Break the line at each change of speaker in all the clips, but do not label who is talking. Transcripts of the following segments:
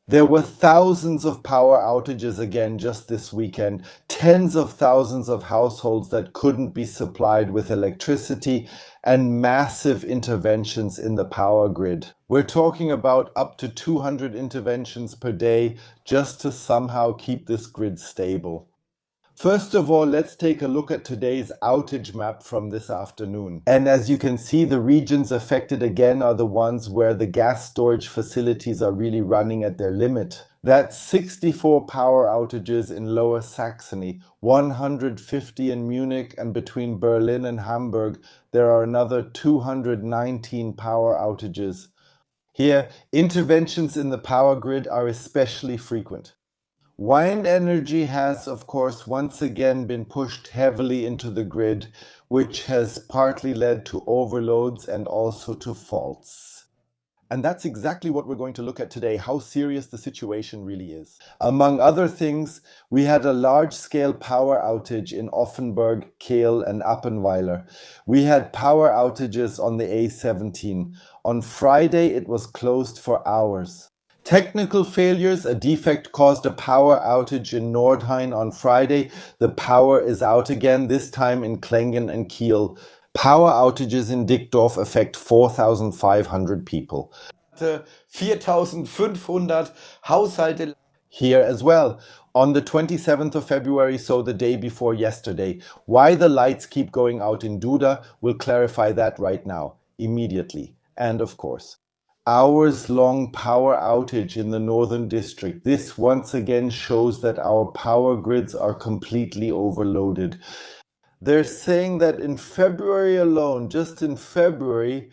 There were thousands of power outages again just this weekend, tens of thousands of households that couldn't be supplied with electricity, and massive interventions in the power grid. We're talking about up to 200 interventions per day just to somehow keep this grid stable. First of all, let's take a look at today's outage map from this afternoon. And as you can see, the regions affected again are the ones where the gas storage facilities are really running at their limit. That's 64 power outages in Lower Saxony, 150 in Munich, and between Berlin and Hamburg, there are another 219 power outages. Here, interventions in the power grid are especially frequent. Wind energy has, of course, once again been pushed heavily into the grid, which has partly led to overloads and also to faults. And that's exactly what we're going to look at today, how serious the situation really is. Among other things, we had a large-scale power outage in Offenburg, Kehl, and Appenweiler. We had power outages on the A17. On Friday, it was closed for hours. Technical failures, a defect caused a power outage in Nordrhein on Friday. The power is out again, this time in Klengen and Kiel. Power outages in Dickdorf affect 4,500 people. 4,500 Haushalte here as well. On the 27th of February, so the day before yesterday. Why the lights keep going out in Duda, we'll clarify that right now, immediately. And of course, hours-long power outage in the Northern District. This once again shows that our power grids are completely overloaded. They're saying that in February alone, just in February,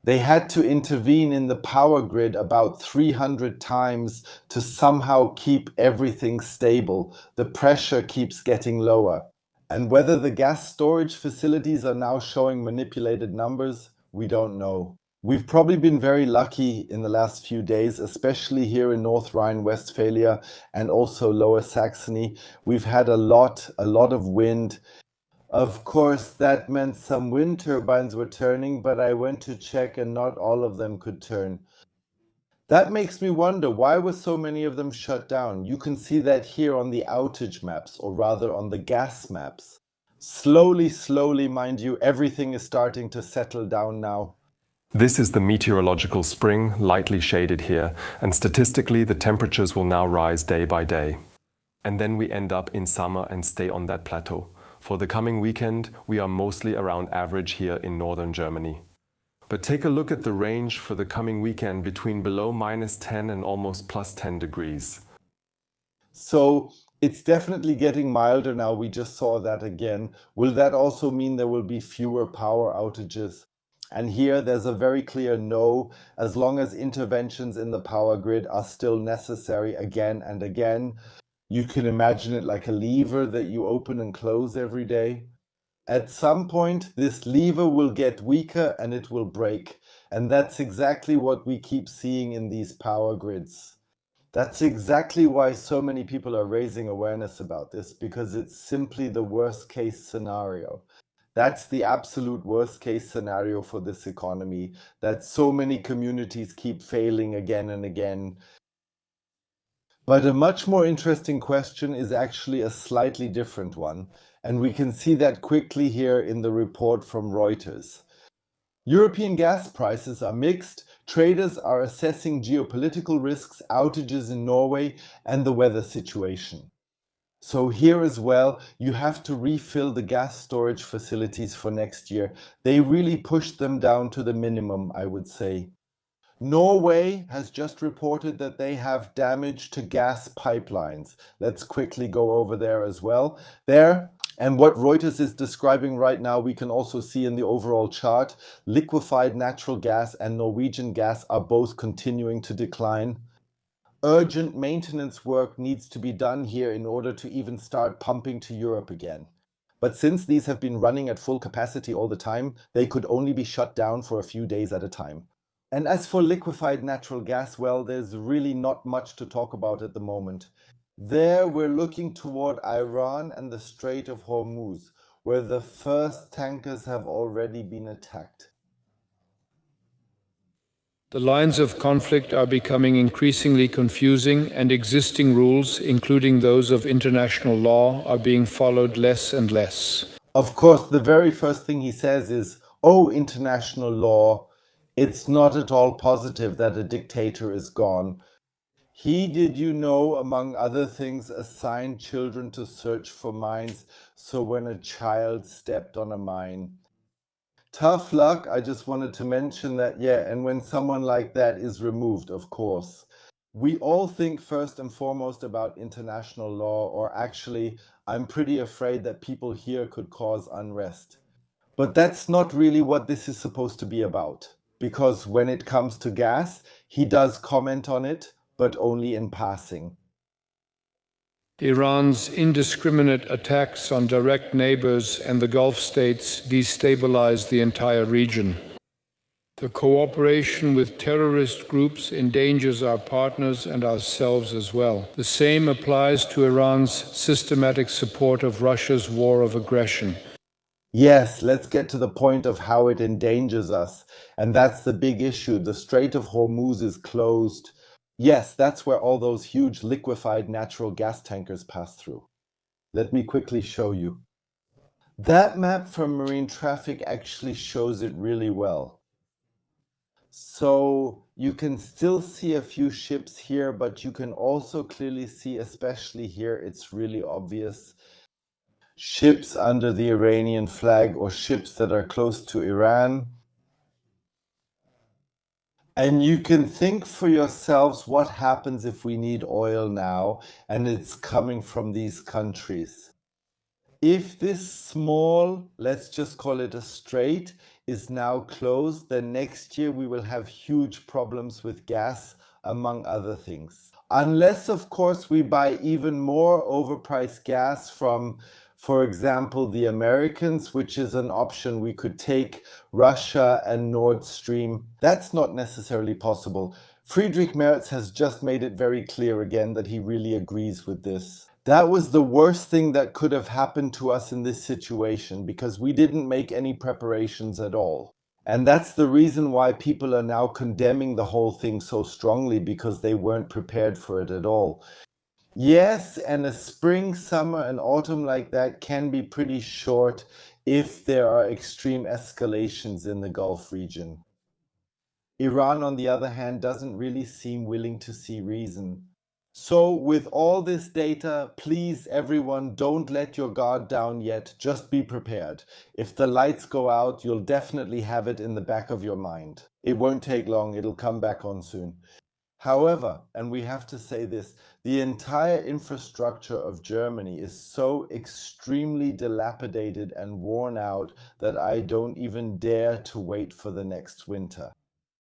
they had to intervene in the power grid about 300 times to somehow keep everything stable. The pressure keeps getting lower. And whether the gas storage facilities are now showing manipulated numbers, we don't know. We've probably been very lucky in the last few days, especially here in North Rhine-Westphalia and also Lower Saxony. We've had a lot of wind. Of course, that meant some wind turbines were turning, but I went to check and not all of them could turn. That makes me wonder, why were so many of them shut down? You can see that here on the outage maps, or rather on the gas maps. Slowly, mind you, everything is starting to settle down now.
This is the meteorological spring, lightly shaded here, and statistically the temperatures will now rise day by day. And then we end up in summer and stay on that plateau. For the coming weekend, we are mostly around average here in northern Germany. But take a look at the range for the coming weekend between below -10 and almost +10 degrees.
So it's definitely getting milder now. We just saw that again. Will that also mean there will be fewer power outages? And here there's a very clear no, as long as interventions in the power grid are still necessary again and again. You can imagine it like a lever that you open and close every day. At some point, this lever will get weaker and it will break. And that's exactly what we keep seeing in these power grids. That's exactly why so many people are raising awareness about this, because it's simply the worst case scenario. That's the absolute worst case scenario for this economy, that so many communities keep failing again and again. But a much more interesting question is actually a slightly different one, and we can see that quickly here in the report from Reuters. European gas prices are mixed. Traders are assessing geopolitical risks, outages in Norway, and the weather situation. So here as well, you have to refill the gas storage facilities for next year. They really pushed them down to the minimum, I would say. Norway has just reported that they have damage to gas pipelines. Let's quickly go over there as well. And what Reuters is describing right now, we can also see in the overall chart. Liquefied natural gas and Norwegian gas are both continuing to decline. Urgent maintenance work needs to be done here in order to even start pumping to Europe again. But since these have been running at full capacity all the time, they could only be shut down for a few days at a time. And as for liquefied natural gas, well, there's really not much to talk about at the moment. There we're looking toward Iran and the Strait of Hormuz, where the first tankers have already been attacked.
The lines of conflict are becoming increasingly confusing, and existing rules, including those of international law, are being followed less and less.
Of course, the very first thing he says is, oh, international law, it's not at all positive that a dictator is gone. He, did you know, among other things, assigned children to search for mines, so when a child stepped on a mine. Tough luck, I just wanted to mention that, yeah, and when someone like that is removed, of course. We all think first and foremost about international law, or actually, I'm pretty afraid that people here could cause unrest. But that's not really what this is supposed to be about. Because when it comes to gas, he does comment on it, but only in passing.
Iran's indiscriminate attacks on direct neighbors and the Gulf states destabilize the entire region. The cooperation with terrorist groups endangers our partners and ourselves as well. The same applies to Iran's systematic support of Russia's war of aggression.
Yes, let's get to the point of how it endangers us. And that's the big issue. The Strait of Hormuz is closed. Yes, that's where all those huge liquefied natural gas tankers pass through. Let me quickly show you. That map from marine traffic actually shows it really well. So you can still see a few ships here, but you can also clearly see, especially here, it's really obvious, ships under the Iranian flag or ships that are close to Iran. And you can think for yourselves what happens if we need oil now and it's coming from these countries. If this small, let's just call it a strait, is now closed, then next year we will have huge problems with gas, among other things. Unless, of course, we buy even more overpriced gas from, for example, the Americans, which is an option we could take, Russia and Nord Stream. That's not necessarily possible. Friedrich Merz has just made it very clear again that he really agrees with this. That was the worst thing that could have happened to us in this situation because we didn't make any preparations at all. And that's the reason why people are now condemning the whole thing so strongly because they weren't prepared for it at all. Yes, and a spring, summer, and autumn like that can be pretty short if there are extreme escalations in the Gulf region. Iran, on the other hand, doesn't really seem willing to see reason. So with all this data, please everyone, don't let your guard down yet, just be prepared. If the lights go out, you'll definitely have it in the back of your mind. It won't take long, it'll come back on soon. However, and we have to say this, the entire infrastructure of Germany is so extremely dilapidated and worn out that I don't even dare to wait for the next winter.